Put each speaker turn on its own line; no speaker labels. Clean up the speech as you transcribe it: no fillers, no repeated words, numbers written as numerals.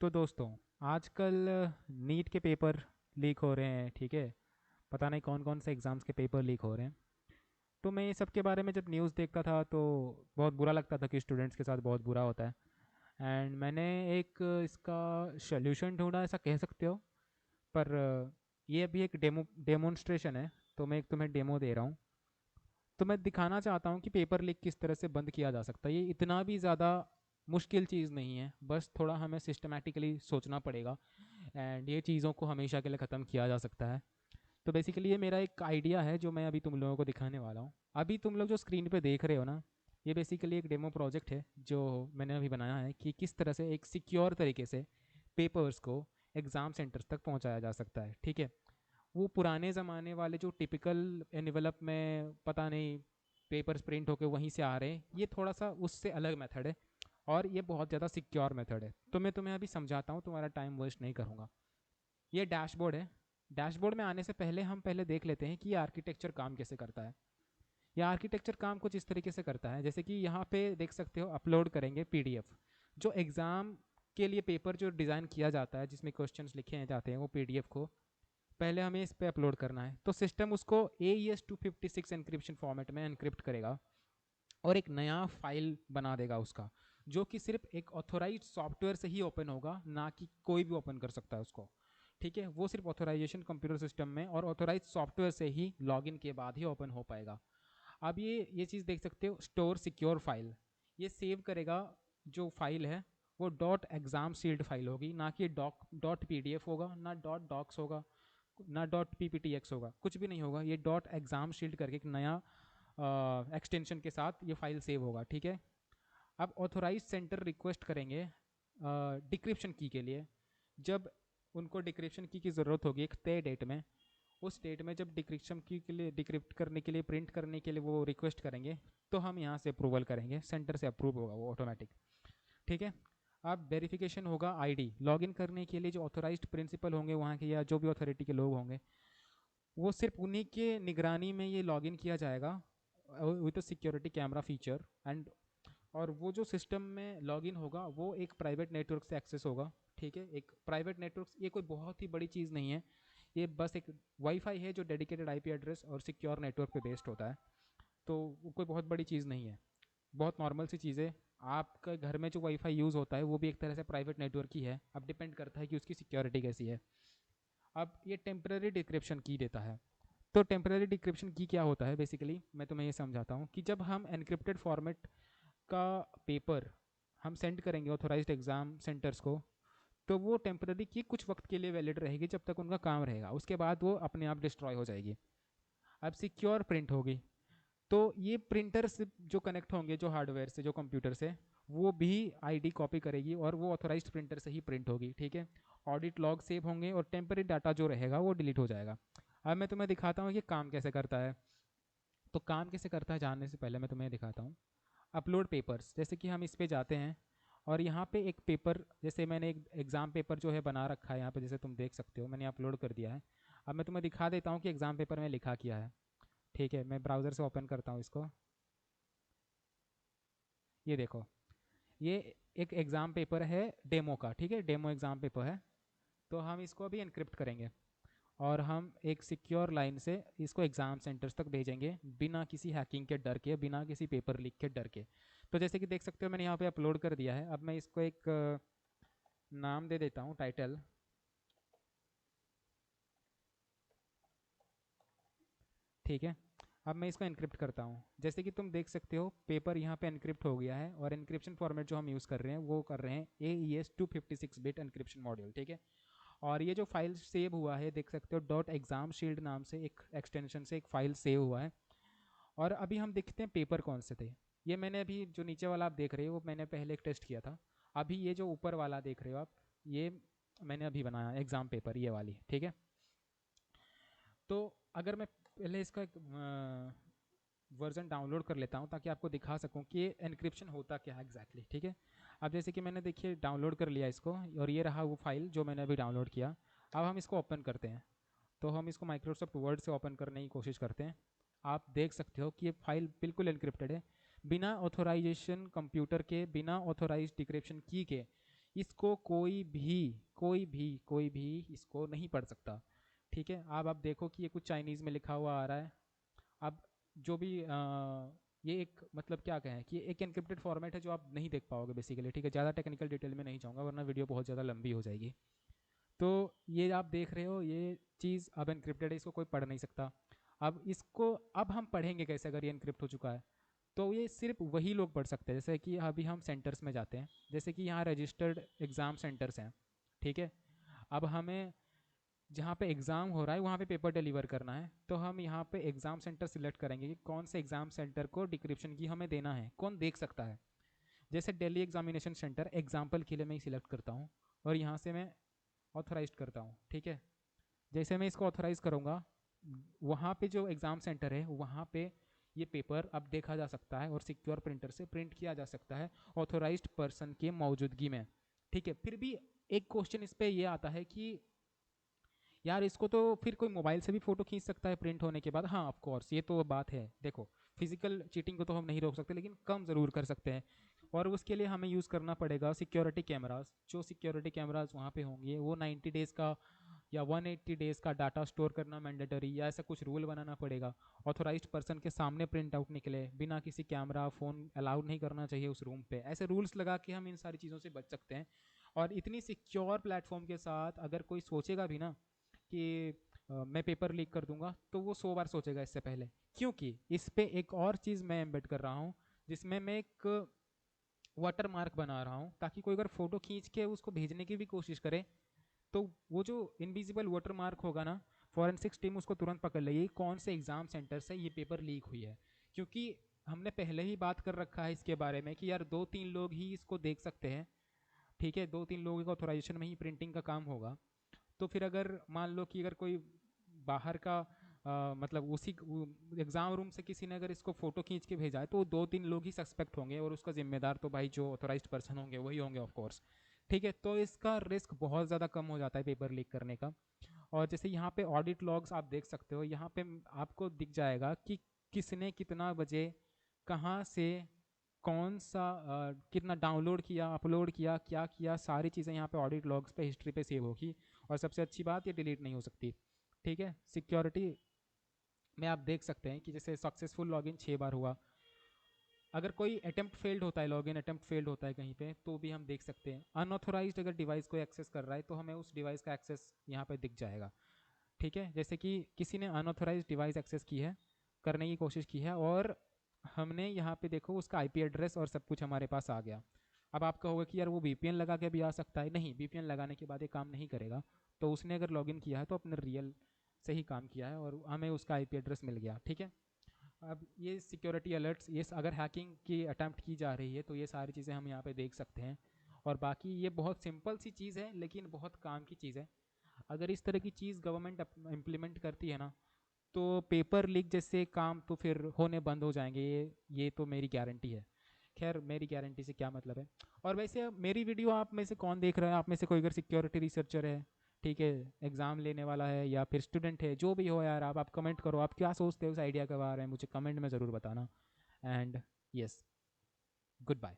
तो दोस्तों, आजकल नीट के पेपर लीक हो रहे हैं। ठीक है, पता नहीं कौन कौन से एग्ज़ाम्स के पेपर लीक हो रहे हैं। तो मैं ये सब के बारे में जब न्यूज़ देखता था तो बहुत बुरा लगता था कि स्टूडेंट्स के साथ बहुत बुरा होता है। एंड मैंने एक इसका सॉल्यूशन ढूंढा, ऐसा कह सकते हो। पर ये अभी एक डेमोन्स्ट्रेशन है। तो मैं एक तुम्हें डेमो दे रहा हूँ। तो मैं दिखाना चाहता हूँ कि पेपर लीक किस तरह से बंद किया जा सकता है। ये इतना भी ज़्यादा मुश्किल चीज़ नहीं है, बस थोड़ा हमें सिस्टमेटिकली सोचना पड़ेगा। एंड ये चीज़ों को हमेशा के लिए ख़त्म किया जा सकता है। तो बेसिकली ये मेरा एक आइडिया है जो मैं अभी तुम लोगों को दिखाने वाला हूँ। अभी तुम लोग जो स्क्रीन पे देख रहे हो ना, ये बेसिकली एक डेमो प्रोजेक्ट है जो मैंने अभी बनाया है कि किस तरह से एक सिक्योर तरीके से पेपर्स को एग्ज़ाम सेंटर्स तक पहुंचाया जा सकता है। ठीक है, वो पुराने ज़माने वाले जो टिपिकल एनवेलप में पता नहीं पेपर्स प्रिंट होके वहीं से आ रहे हैं, ये थोड़ा सा उससे अलग मेथड है और ये बहुत ज़्यादा सिक्योर मेथड है। तो मैं तुम्हें अभी समझाता हूँ, तुम्हारा टाइम वेस्ट नहीं करूँगा। ये डैशबोर्ड है। डैशबोर्ड में आने से पहले हम पहले देख लेते हैं कि ये आर्किटेक्चर काम कैसे करता है। यह आर्किटेक्चर काम कुछ इस तरीके से करता है, जैसे कि यहाँ पे देख सकते हो अपलोड करेंगे पीडीएफ। जो एग्ज़ाम के लिए पेपर जो डिज़ाइन किया जाता है जिसमें क्वेश्चंस लिखे जाते हैं वो पीडीएफ को पहले हमें इस पे अपलोड करना है। तो सिस्टम उसको AES-256 एन्क्रिप्शन फॉर्मेट में एनक्रिप्ट करेगा और एक नया फाइल बना देगा उसका, जो कि सिर्फ एक ऑथोराइज सॉफ्टवेयर से ही ओपन होगा, ना कि कोई भी ओपन कर सकता है उसको। ठीक है, वो सिर्फ ऑथोराइजेशन कंप्यूटर सिस्टम में और ऑथोराइज सॉफ्टवेयर से ही लॉगिन के बाद ही ओपन हो पाएगा। अब ये चीज़ देख सकते हो, स्टोर सिक्योर फाइल। ये सेव करेगा जो फाइल है वो डॉट एग्ज़ाम शील्ड फाइल होगी, ना कि डॉट पीडीएफ होगा, ना डॉट डॉक्स होगा, ना डॉट पीपीटीएक्स होगा, कुछ भी नहीं होगा। ये डॉट एग्ज़ाम शील्ड करके एक नया एक्सटेंशन के साथ ये फाइल सेव होगा। ठीक है, अब ऑथोराइज सेंटर रिक्वेस्ट करेंगे डिक्रिप्शन की के लिए। जब उनको डिक्रिप्शन की ज़रूरत होगी एक तय डेट में, उस डेट में जब डिक्रिप्शन की के लिए डिक्रिप्ट करने के लिए प्रिंट करने के लिए वो रिक्वेस्ट करेंगे, तो हम यहाँ से अप्रूवल करेंगे, सेंटर से अप्रूव होगा वो ऑटोमेटिक। ठीक है, अब वेरिफिकेशन होगा आईडी। लॉगिन करने के लिए जो ऑथोराइज्ड प्रिंसिपल होंगे वहाँ के या जो भी अथॉरिटी के लोग होंगे, वो सिर्फ उन्हीं के निगरानी में ये लॉगिन किया जाएगा with security camera feature. And और वो जो सिस्टम में लॉगिन होगा वो एक प्राइवेट नेटवर्क से एक्सेस होगा। ठीक है, एक प्राइवेट नेटवर्क, ये कोई बहुत ही बड़ी चीज़ नहीं है। ये बस एक वाईफाई है जो डेडिकेटेड आईपी एड्रेस और सिक्योर नेटवर्क पे बेस्ड होता है। तो वो कोई बहुत बड़ी चीज़ नहीं है, बहुत नॉर्मल सी चीज़ है। आपका घर में जो वाईफाई यूज़ होता है वो भी एक तरह से प्राइवेट नेटवर्क ही है। अब डिपेंड करता है कि उसकी सिक्योरिटी कैसी है। अब ये टेम्पररी डिक्रिप्शन की देता है। तो टेम्पररी डिक्रिप्शन की क्या होता है, बेसिकली मैं तुम्हें ये समझाता हूँ कि जब हम एनक्रिप्टेड फॉर्मेट का पेपर हम सेंड करेंगे ऑथोराइज्ड एग्ज़ाम सेंटर्स को, तो वो टेम्पररी की कुछ वक्त के लिए वैलिड रहेगी जब तक उनका काम रहेगा, उसके बाद वो अपने आप डिस्ट्रॉय हो जाएगी। अब सिक्योर प्रिंट होगी। तो ये प्रिंटर से जो कनेक्ट होंगे जो हार्डवेयर से जो कंप्यूटर से, वो भी आईडी कॉपी करेगी और वो ऑथोराइज्ड प्रिंटर से ही प्रिंट होगी। ठीक है, ऑडिट लॉग सेव होंगे और टेम्पररी डाटा जो रहेगा वो डिलीट हो जाएगा। अब मैं तुम्हें दिखाता हूँ कि काम कैसे करता है। तो काम कैसे करता है जानने से पहले मैं तुम्हें दिखाता हूँ अपलोड पेपर्स। जैसे कि हम इस पे जाते हैं और यहाँ पे एक पेपर, जैसे मैंने एक एग्ज़ाम पेपर जो है बना रखा है यहाँ पे, जैसे तुम देख सकते हो मैंने अपलोड कर दिया है। अब मैं तुम्हें दिखा देता हूँ कि एग्ज़ाम पेपर में लिखा किया है। ठीक है, मैं ब्राउज़र से ओपन करता हूँ इसको। ये देखो, ये एक एग्ज़ाम पेपर है डेमो का। ठीक है, डेमो एग्ज़ाम पेपर है। तो हम इसको अभी एनक्रिप्ट करेंगे और हम एक सिक्योर लाइन से इसको एग्ज़ाम सेंटर्स तक भेजेंगे, बिना किसी हैकिंग के डर के, बिना किसी पेपर लीक के डर के। तो जैसे कि देख सकते हो मैंने यहाँ पे अपलोड कर दिया है। अब मैं इसको एक नाम दे देता हूँ, टाइटल। ठीक है, अब मैं इसको एनक्रिप्ट करता हूँ। जैसे कि तुम देख सकते हो पेपर यहाँ पे एनक्रिप्ट हो गया है और एनक्रिप्शन फॉर्मेट जो हम यूज़ कर रहे हैं वो कर रहे हैं AES-256 बिट एनक्रिप्शन मॉड्यूल। ठीक है, और ये जो फाइल सेव हुआ है देख सकते हो डॉट एग्जाम शील्ड नाम से एक एक्सटेंशन से एक फाइल सेव हुआ है। और अभी हम देखते हैं पेपर कौन से थे। ये मैंने अभी जो नीचे वाला आप देख रहे हो वो मैंने पहले एक टेस्ट किया था। अभी ये जो ऊपर वाला देख रहे हो आप, ये मैंने अभी बनाया एग्ज़ाम पेपर, ये वाली। ठीक है, तो अगर मैं पहले इसका एक वर्जन डाउनलोड कर लेता हूँ ताकि आपको दिखा सकूँ कि ये एनक्रिप्शन होता क्या है एग्जैक्टली। ठीक है, अब जैसे कि मैंने देखिए डाउनलोड कर लिया इसको और ये रहा वो फाइल जो मैंने अभी डाउनलोड किया। अब हम इसको ओपन करते हैं। तो हम इसको माइक्रोसॉफ्ट वर्ड से ओपन करने की कोशिश करते हैं। आप देख सकते हो कि ये फाइल बिल्कुल एनक्रिप्टेड है, बिना ऑथोराइजेशन कंप्यूटर के, बिना ऑथोराइज डिक्रिप्शन की के इसको कोई भी इसको नहीं पढ़ सकता। ठीक है, अब आप देखो कि ये कुछ चाइनीज़ में लिखा हुआ आ रहा है। अब जो भी ये एक मतलब क्या कहें कि एक एनक्रिप्टेड फॉर्मेट है जो आप नहीं देख पाओगे बेसिकली। ठीक है, ज़्यादा टेक्निकल डिटेल में नहीं जाऊँगा वरना वीडियो बहुत ज़्यादा लंबी हो जाएगी। तो ये आप देख रहे हो, ये चीज़ अब एनक्रिप्टेड है, इसको कोई पढ़ नहीं सकता। अब इसको अब हम पढ़ेंगे कैसे अगर ये एनक्रिप्ट हो चुका है? तो ये सिर्फ वही लोग पढ़ सकते हैं। जैसे कि अभी हम सेंटर्स में जाते हैं, जैसे कि यहाँ रजिस्टर्ड एग्ज़ाम सेंटर्स हैं। ठीक है, अब हमें जहाँ पे एग्ज़ाम हो रहा है वहाँ पे पेपर डिलीवर करना है, तो हम यहाँ पे एग्ज़ाम सेंटर सिलेक्ट करेंगे कि कौन से एग्ज़ाम सेंटर को डिक्रिप्शन की हमें देना है, कौन देख सकता है। जैसे दिल्ली एग्जामिनेशन सेंटर एग्जाम्पल के लिए मैं सिलेक्ट करता हूँ और यहाँ से मैं ऑथोराइज करता हूँ। ठीक है, जैसे मैं इसको ऑथोराइज करूँगा, वहाँ पे जो एग्ज़ाम सेंटर है वहाँ पे ये पेपर अब देखा जा सकता है और सिक्योर प्रिंटर से प्रिंट किया जा सकता है ऑथोराइज्ड पर्सन के मौजूदगी में। ठीक है, फिर भी एक क्वेश्चन इस पे ये आता है कि यार इसको तो फिर कोई मोबाइल से भी फ़ोटो खींच सकता है प्रिंट होने के बाद। हाँ ऑफ कोर्स ये तो बात है। देखो, फिजिकल चीटिंग को तो हम नहीं रोक सकते लेकिन कम ज़रूर कर सकते हैं, और उसके लिए हमें यूज़ करना पड़ेगा सिक्योरिटी कैमरास। जो सिक्योरिटी कैमरास वहाँ पे होंगे वो 90 डेज़ का या 180 डेज़ का डाटा स्टोर करना मैंडेटरी या ऐसा कुछ रूल बनाना पड़ेगा। ऑथोराइज्ड पर्सन के सामने प्रिंट आउट निकले, बिना किसी कैमरा फ़ोन अलाउड नहीं करना चाहिए उस रूम पे। ऐसे रूल्स लगा के हम इन सारी चीज़ों से बच सकते हैं। और इतनी सिक्योर प्लेटफॉर्म के साथ अगर कोई सोचेगा भी ना कि मैं पेपर लीक कर दूंगा, तो वो 100 बार सोचेगा इससे पहले, क्योंकि इस पे एक और चीज़ मैं एम्बेड कर रहा हूँ जिसमें मैं एक वाटर मार्क बना रहा हूँ, ताकि कोई अगर फ़ोटो खींच के उसको भेजने की भी कोशिश करे तो वो जो इनविजिबल वाटर मार्क होगा ना, फॉरेंसिक्स टीम उसको तुरंत पकड़ लेगी कौन से एग्ज़ाम सेंटर से ये पेपर लीक हुई है। क्योंकि हमने पहले ही बात कर रखा है इसके बारे में कि यार 2-3 लोग ही इसको देख सकते हैं। ठीक है, 2-3 लोगों का ऑथोराइजेशन में ही प्रिंटिंग का काम होगा। तो फिर अगर मान लो कि अगर कोई बाहर का मतलब उसी एग्ज़ाम रूम से किसी ने अगर इसको फ़ोटो खींच के भेजा है तो 2-3 लोग ही सस्पेक्ट होंगे और उसका जिम्मेदार तो भाई जो ऑथोराइज्ड पर्सन होंगे वही होंगे ऑफ कोर्स। ठीक है, तो इसका रिस्क बहुत ज़्यादा कम हो जाता है पेपर लीक करने का। और जैसे यहाँ पे ऑडिट लॉग्स आप देख सकते हो, यहाँ पे आपको दिख जाएगा कि किसने कितना बजे कहाँ से कौन सा कितना डाउनलोड किया, अपलोड किया, क्या किया, सारी चीज़ें यहाँ पे ऑडिट लॉग्स पे हिस्ट्री पे सेव होगी। और सबसे अच्छी बात, ये डिलीट नहीं हो सकती। ठीक है, सिक्योरिटी में आप देख सकते हैं कि जैसे सक्सेसफुल लॉगिन 6 बार हुआ, अगर कोई अटेम्प्ट फेल्ड होता है, लॉगिन अटेम्प्ट फेल्ड होता है कहीं पे, तो भी हम देख सकते हैं। अनऑथोराइज्ड अगर डिवाइस को एक्सेस कर रहा है तो हमें उस डिवाइस का एक्सेस यहाँ पे दिख जाएगा। ठीक है, जैसे कि किसी ने अनऑथोराइज्ड डिवाइस एक्सेस की है, करने की कोशिश की है, और हमने यहाँ पे देखो उसका आईपी एड्रेस और सब कुछ हमारे पास आ गया। अब आप कहोगे कि यार वो वीपीएन लगा के भी आ सकता है। नहीं, वीपीएन लगाने के बाद ये काम नहीं करेगा। तो उसने अगर लॉगिन किया है तो अपने रियल से ही काम किया है और हमें उसका आईपी एड्रेस मिल गया। ठीक है, अब ये सिक्योरिटी अलर्ट्स, ये अगर हैकिंग की अटैम्प्ट की जा रही है तो ये सारी चीज़ें हम यहाँ पे देख सकते हैं। और बाकी ये बहुत सिंपल सी चीज़ है लेकिन बहुत काम की चीज़ है। अगर इस तरह की चीज़ गवर्नमेंट इम्प्लीमेंट करती है ना, तो पेपर लीक जैसे काम तो फिर होने बंद हो जाएंगे। ये तो मेरी गारंटी है। खैर, मेरी गारंटी से क्या मतलब है। और वैसे मेरी वीडियो आप में से कौन देख रहा है? आप में से कोई अगर सिक्योरिटी रिसर्चर है, ठीक है, एग्ज़ाम लेने वाला है या फिर स्टूडेंट है, जो भी हो यार, आप कमेंट करो, आप क्या सोचते हो उस आइडिया के बारे में, मुझे कमेंट में ज़रूर बताना। And yes, good bye.